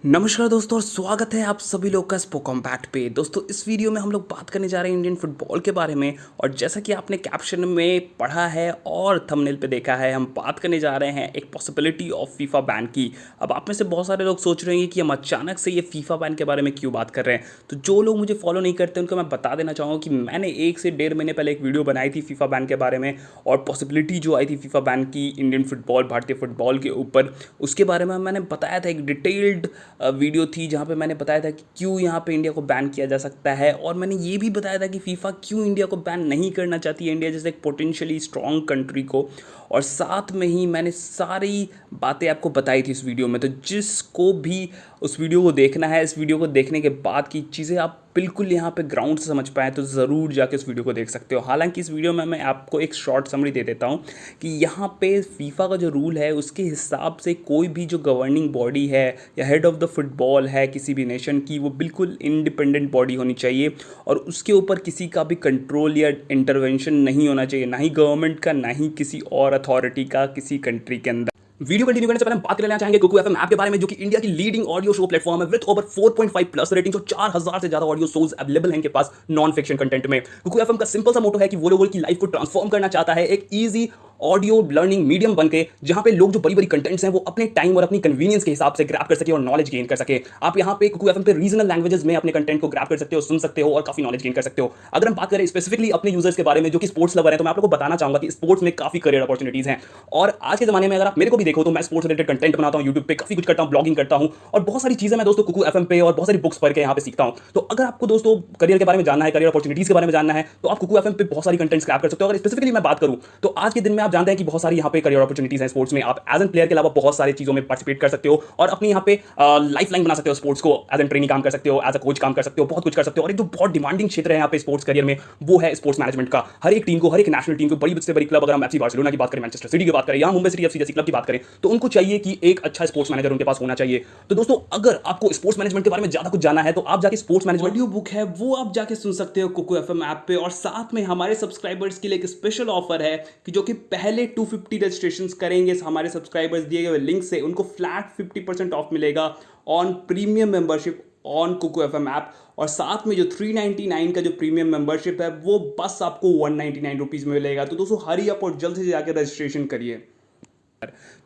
नमस्कार दोस्तों और स्वागत है आप सभी लोग का स्पो कॉम्पैक्ट पे। दोस्तों इस वीडियो में हम लोग बात करने जा रहे हैं इंडियन फुटबॉल के बारे में। और जैसा कि आपने कैप्शन में पढ़ा है और थंबनेल पे देखा है, हम बात करने जा रहे हैं एक पॉसिबिलिटी ऑफ फीफा बैन की। अब आप में से बहुत सारे लोग सोच रहे हैं कि हम अचानक से ये फीफा बैन के बारे में क्यों बात कर रहे हैं। तो जो लोग मुझे फॉलो नहीं करते उनको मैं बता देना चाहूँगा कि मैंने 1 से 1.5 महीने पहले एक वीडियो बनाई थी फीफा बैन के बारे में, और पॉसिबिलिटी जो आई थी फीफा बैन की इंडियन फुटबॉल, भारतीय फुटबॉल के ऊपर, उसके बारे में मैंने बताया था। एक डिटेल्ड वीडियो थी जहाँ पे मैंने बताया था कि क्यों यहाँ पे इंडिया को बैन किया जा सकता है, और मैंने ये भी बताया था कि फीफा क्यों इंडिया को बैन नहीं करना चाहती है, इंडिया जैसे एक पोटेंशियली स्ट्रॉन्ग कंट्री को। और साथ में ही मैंने सारी बातें आपको बताई थी इस वीडियो में। तो जिसको भी उस वीडियो को देखना है, इस वीडियो को देखने के बाद की चीज़ें आप बिल्कुल यहाँ पे ग्राउंड से समझ पाए तो ज़रूर जाके इस वीडियो को देख सकते हो। हालांकि इस वीडियो में मैं आपको एक शॉर्ट समरी दे देता हूँ कि यहाँ पे फीफा का जो रूल है उसके हिसाब से कोई भी जो गवर्निंग बॉडी है या हेड ऑफ द फुटबॉल है किसी भी नेशन की, वो बिल्कुल इंडिपेंडेंट बॉडी होनी चाहिए और उसके ऊपर किसी का भी कंट्रोल या इंटरवेंशन नहीं होना चाहिए, ना ही गवर्नमेंट का, ना ही किसी और अथॉरिटी का किसी कंट्री के अंदर। वीडियो कंटिन्यू करने से पहले हम बात कर लेना चाहेंगे कुकू एफएम ऐप के बारे में, जो कि इंडिया की लीडिंग ऑडियो शो प्लेटफॉर्म है विद ओवर 4.5 प्लस रेटिंग्स और 4000 से ज्यादा ऑडियो शोज अवेलेबल हैं इनके पास नॉन फिक्शन कंटेंट में। कुकू एफएम का सिंपल सा मोटो है कि वो लोगों की लाइफ को ट्रांसफॉर्म करना चाहता है एक इजी ऑडियो लर्निंग मीडियम बनके, जहां पे लोग जो बड़ी बड़ी कंटेंट्स हैं वो अपने टाइम और अपनी कन्वीनियंस के हिसाब से ग्रैब कर सके और नॉलेज गेन कर सके। आप यहां पे कुकू एफएम पे रीजनल लैंग्वेजेस में अपने कंटेंट को ग्रैब कर सकते हो, सुन सकते हो और काफी नॉलेज गेन कर सकते हो। अगर हम बात करें स्पेसिफिकली अपने यूजर्स के बारे में जो कि स्पोर्ट्स लवर है, तो मैं आप लोगों को बताना चाहूंगा कि स्पोर्ट्स में काफी करियर अपॉर्चुनिटीज हैं। और आज के जमाने में अगर आप मेरे को भी देखो तो मैं स्पोर्ट्स रिलेटेड कंटेंट बनाता हूं, यूट्यूब पे काफी कुछ करता हूं, ब्लॉगिंग करता हूं और बहुत सारी चीजें मैं दोस्तों कुकू एफएम पे और बहुत सारी बुक्स पढ़ के यहां पे सीखता हूं। तो अगर आपको दोस्तों करियर के बारे में जानना है, करियर अपॉर्चुनिटीज के बारे में जानना है, तो आप कुकू एफएम पे बहुत सारी कंटेंट स्क्रैप कर सकते हो। अगर स्पेसिफिकली मैं बात करूं तो आज के दिन में आप जानते हैं कि बहुत सारी यहां पे करियर अपॉर्चुनिटीज हैं स्पोर्ट्स में। आप एज एन प्लेयर के अलावा बहुत सारी चीजों में पार्टिसिपेट कर सकते हो और अपनी यहां पे लाइफ लाइन बना सकते हो स्पोर्ट्स को। एज एन ट्रेनिंग काम कर सकते हो, एज अ कोच काम कर सकते हो, बहुत कुछ कर सकते हो। और एक जो बहुत डिमांडिंग क्षेत्र है यहाँ पे स्पोर्ट्स करियर में, वो है स्पोर्ट्स मैनेजमेंट का। हर एक टीम को, हर एक नेशनल टीम को, बड़ी से बड़ी क्लब, अगर हम एफसी बार्सिलोना की बात करें, मैनचेस्टर सिटी की बात करें या मुंबई सिटी एफसी जैसी क्लब की बात करें, तो उनको चाहिए कि एक अच्छा स्पोर्ट्स मैनेजर उनके पास होना चाहिए। तो दोस्तों अगर आपको स्पोर्ट्स मैनेजमेंट के बारे में ज्यादा कुछ जानना है तो आप जाके स्पोर्ट्स मैनेजमेंट ऑडियो बुक है वो आप जाके सुन सकते हो कुकू एफएम ऐप पे। और साथ में हमारे सब्सक्राइबर्स के लिए एक स्पेशल ऑफर है कि जो कि पहले 250 रजिस्ट्रेशन करेंगे हमारे सब्सक्राइबर्स दिए गए लिंक से, उनको फ्लैट 50% ऑफ मिलेगा on premium membership on Kuku FM app. और साथ में जो 399 का जो प्रीमियम मेंबरशिप है वो बस आपको 199 रुपीज़ में मिलेगा। तो दोस्तों हरी अप और जल्द से जाकर रजिस्ट्रेशन करिए।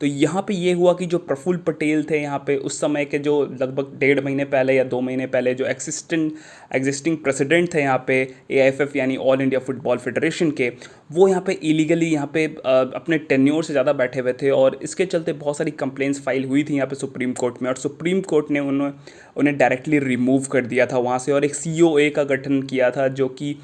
तो यहाँ पे ये हुआ कि जो प्रफुल्ल पटेल थे यहाँ पे उस समय के, जो लगभग 1.5 महीने पहले या 2 महीने पहले जो एग्जिस्टिंग प्रेसिडेंट थे यहाँ पे एआईएफएफ यानी ऑल इंडिया फुटबॉल फेडरेशन के, वो यहाँ पे इलीगली यहाँ पे अपने टेन्योर से ज़्यादा बैठे हुए थे। और इसके चलते बहुत सारी कंप्लेंट्स फाइल हुई थी यहाँ पे सुप्रीम कोर्ट में, और सुप्रीम कोर्ट ने उन्हें डायरेक्टली रिमूव कर दिया था वहाँ से और एक सीओए का गठन किया था, जो कि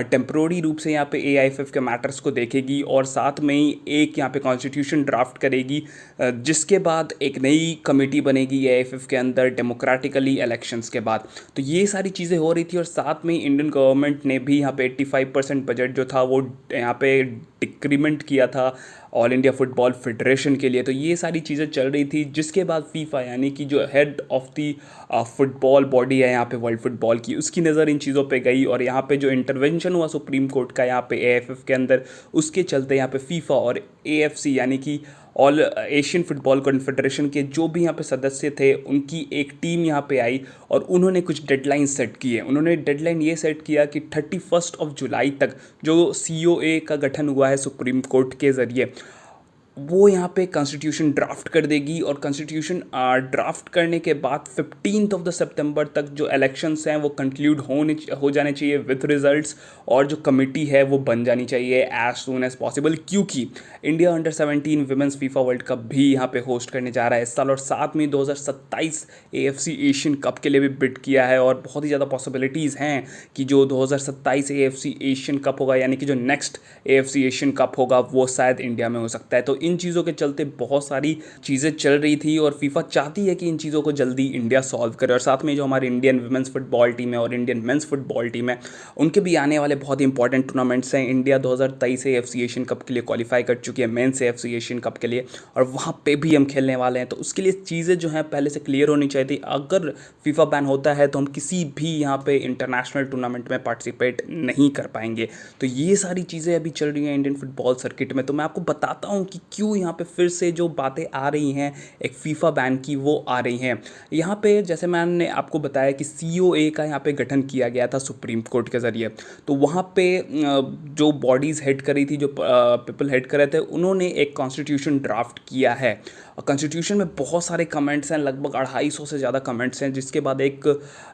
टेम्प्रोरी रूप से यहाँ पे एआईएफएफ के मैटर्स को देखेगी और साथ में ही एक यहाँ पे कॉन्स्टिट्यूशन ड्राफ्ट करेगी, जिसके बाद एक नई कमेटी बनेगी एआईएफएफ के अंदर डेमोक्रेटिकली इलेक्शंस के बाद। तो ये सारी चीज़ें हो रही थी और साथ में इंडियन गवर्नमेंट ने भी यहाँ पे 85% बजट जो था वो यहाँ पे डिक्रीमेंट किया था ऑल इंडिया फुटबॉल फेडरेशन के लिए। तो ये सारी चीज़ें चल रही थी, जिसके बाद फीफा यानी कि जो head of the football body है यहाँ पे वर्ल्ड फुटबॉल की, उसकी नज़र इन चीज़ों पे गई और यहाँ पे जो इंटरवेंशन हुआ सुप्रीम कोर्ट का यहाँ पे एएफएफ के अंदर, उसके चलते यहाँ पे फीफा और एएफसी यानी कि ऑल एशियन फुटबॉल कॉन्फेडरेशन के जो भी यहाँ पे सदस्य थे, उनकी एक टीम यहाँ पे आई और उन्होंने कुछ डेडलाइन सेट की है। उन्होंने डेडलाइन ये सेट किया कि 31 जुलाई तक जो सीओए का गठन हुआ है सुप्रीम कोर्ट के ज़रिए, वो यहाँ पे कॉन्स्टिट्यूशन ड्राफ्ट कर देगी। और कॉन्स्टिट्यूशन ड्राफ्ट करने के बाद 15 सितंबर तक जो इलेक्शंस हैं वो कंक्लूड हो जाने चाहिए विथ रिजल्ट्स, और जो कमेटी है वो बन जानी चाहिए एज सून एज पॉसिबल, क्योंकि India under 17 women's FIFA world cup भी यहाँ पे होस्ट करने जा रहा है इस साल। और साथ में 2027 एएफसी एशियन कप के लिए भी बिड किया है और बहुत ही ज़्यादा पॉसिबिलिटीज़ हैं कि जो 2027 एएफसी एशियन कप होगा यानी कि जो नेक्स्ट एएफसी एशियन कप होगा वो शायद इंडिया में हो सकता है। तो इन चीज़ों के चलते बहुत सारी चीज़ें चल रही थी और फीफा चाहती है कि इन चीज़ों को जल्दी इंडिया सॉल्व करे। और साथ में जो हमारी इंडियन वुमेंस फुटबॉल टीम है और इंडियन मेंस फुटबॉल टीम है, उनके भी आने वाले बहुत इंपॉर्टेंट टूर्नामेंट्स हैं। इंडिया 2023 एएफसी एशियन कप के लिए क्वालिफाई कर चुकी है, मेंस एएफसी एशियन कप के लिए, और वहाँ पे भी हम खेलने वाले हैं। तो उसके लिए चीज़ें जो हैं पहले से क्लियर होनी चाहिए थी। अगर फीफा बैन होता है तो हम किसी भी यहाँ पे इंटरनेशनल टूर्नामेंट में पार्टिसिपेट नहीं कर पाएंगे। तो ये सारी चीज़ें अभी चल रही हैं इंडियन फुटबॉल सर्किट में। तो मैं आपको बताता हूँ कि क्यों यहाँ पे फिर से जो बातें आ रही हैं एक फीफा बैन की वो आ रही हैं। यहाँ पे जैसे मैंने आपको बताया कि COA का यहाँ पे गठन किया गया था सुप्रीम कोर्ट के ज़रिए। तो वहाँ पे जो बॉडीज़ हेड कर रही थी, जो पीपल हेड कर रहे थे, उन्होंने एक कॉन्स्टिट्यूशन ड्राफ्ट किया है। कॉन्स्टिट्यूशन में बहुत सारे कमेंट्स हैं, लगभग 250 से ज़्यादा कमेंट्स हैं, जिसके बाद एक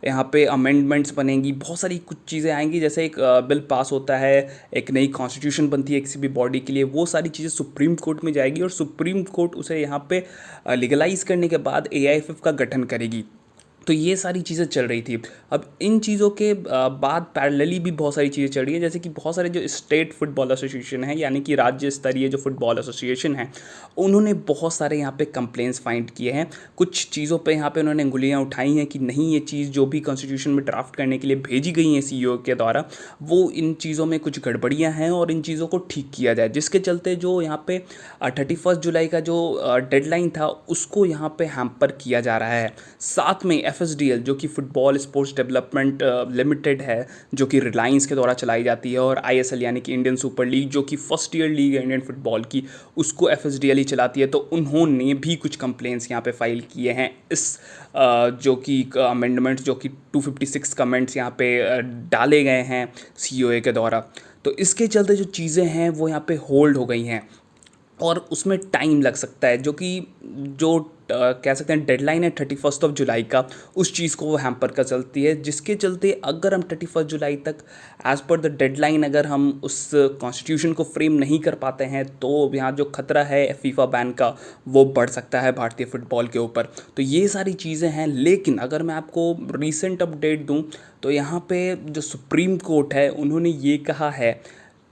यहाँ पे अमेंडमेंट्स बनेंगी, बहुत सारी कुछ चीज़ें आएंगी। जैसे एक बिल पास होता है, एक नई कॉन्स्टिट्यूशन बनती है किसी भी बॉडी के लिए, वो सारी चीज़ें सुप्रीम कोर्ट में जाएगी और सुप्रीम कोर्ट उसे यहाँ पे लीगलाइज करने के बाद AIFF का गठन करेगी। तो ये सारी चीज़ें चल रही थी। अब इन चीज़ों के बाद पैरेलली भी बहुत सारी चीज़ें चल रही हैं, जैसे कि बहुत सारे जो स्टेट फुटबॉल एसोसिएशन है, यानी कि राज्य स्तरीय जो फुटबॉल एसोसिएशन है, उन्होंने बहुत सारे यहाँ पे कंप्लेंट्स फाइंड किए हैं। कुछ चीज़ों पे यहाँ पे उन्होंने अंगुलियाँ उठाई हैं कि नहीं, ये चीज़ जो भी कॉन्स्टिट्यूशन में ड्राफ्ट करने के लिए भेजी गई हैं CEO के द्वारा, वो इन चीज़ों में कुछ गड़बड़ियाँ हैं और इन चीज़ों को ठीक किया जाए। जिसके चलते जो यहाँ पे 31 जुलाई का जो डेडलाइन था, उसको यहाँ पे हैम्पर किया जा रहा है। साथ में FSDL जो कि फुटबॉल स्पोर्ट्स डेवलपमेंट लिमिटेड है, जो कि रिलायंस के द्वारा चलाई जाती है, और ISL यानी कि इंडियन सुपर लीग, जो कि फर्स्ट ईयर लीग है इंडियन फुटबॉल की, उसको FSDL ही चलाती है। तो उन्होंने भी कुछ कंप्लेंट्स यहाँ पे फाइल किए हैं इस जो कि अमेंडमेंट, जो कि 256 कमेंट्स यहाँ पे डाले गए हैं COA के द्वारा। तो इसके चलते जो चीज़ें हैं वो यहाँ पे होल्ड हो गई हैं और उसमें टाइम लग सकता है, जो कि जो कह सकते हैं डेडलाइन है 31 जुलाई का, उस चीज़ को वो हैम्पर कर चलती है। जिसके चलते अगर हम 31 जुलाई तक एज़ पर द डेडलाइन अगर हम उस कॉन्स्टिट्यूशन को फ्रेम नहीं कर पाते हैं, तो यहाँ जो खतरा है फीफा बैन का वो बढ़ सकता है भारतीय फुटबॉल के ऊपर। तो ये सारी चीज़ें हैं। लेकिन अगर मैं आपको रीसेंट अपडेट दूँ तो यहाँ पे जो सुप्रीम कोर्ट है, उन्होंने ये कहा है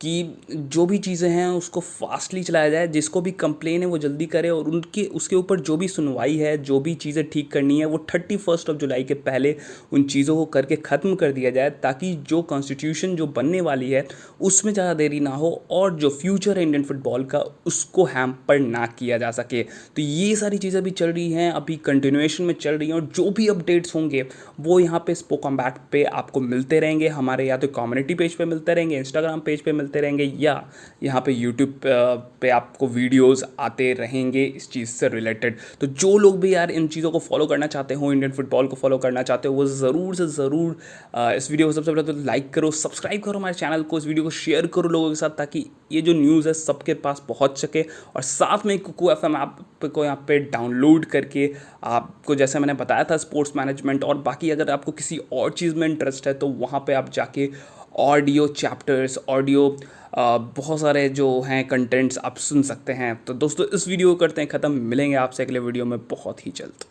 कि जो भी चीज़ें हैं उसको फास्टली चलाया जाए, जिसको भी कंप्लेन है वो जल्दी करे, और उनके उसके ऊपर जो भी सुनवाई है, जो भी चीज़ें ठीक करनी है, वो 31 जुलाई के पहले उन चीज़ों को करके ख़त्म कर दिया जाए, ताकि जो कॉन्स्टिट्यूशन जो बनने वाली है उसमें ज़्यादा देरी ना हो और जो फ्यूचर है इंडियन फुटबॉल का उसको हैम्पर ना किया जा सके। तो ये सारी चीज़ें भी चल रही हैं, अभी कंटिन्यूएशन में चल रही हैं, और जो भी अपडेट्स होंगे वो यहाँ पे स्पोक कॉम्बैट पे आपको मिलते रहेंगे। हमारे या तो कम्युनिटी पेज पे मिलते रहेंगे, इंस्टाग्राम पेज पे मिलते रहेंगे, या यहाँ पे यूट्यूब पे आपको वीडियोस आते रहेंगे इस चीज़ से रिलेटेड। तो जो लोग भी यार इन चीज़ों को फॉलो करना चाहते हो, इंडियन फुटबॉल को फॉलो करना चाहते हो, वो ज़रूर से ज़रूर इस वीडियो को सबसे पहले तो लाइक करो, सब्सक्राइब करो हमारे चैनल को, इस वीडियो को शेयर करो लोगों के साथ, ताकि ये जो न्यूज़ है सबके पास पहुँच सके। और साथ में कुकू FM ऐप को यहाँ पे डाउनलोड करके आपको, जैसे मैंने बताया था, स्पोर्ट्स मैनेजमेंट और बाकी अगर आपको किसी और चीज़ में इंटरेस्ट है, तो वहाँ पे आप जाके ऑडियो चैप्टर्स, ऑडियो बहुत सारे जो हैं कंटेंट्स आप सुन सकते हैं। तो दोस्तों इस वीडियो को करते हैं ख़त्म, मिलेंगे आपसे अगले वीडियो में बहुत ही जल्द।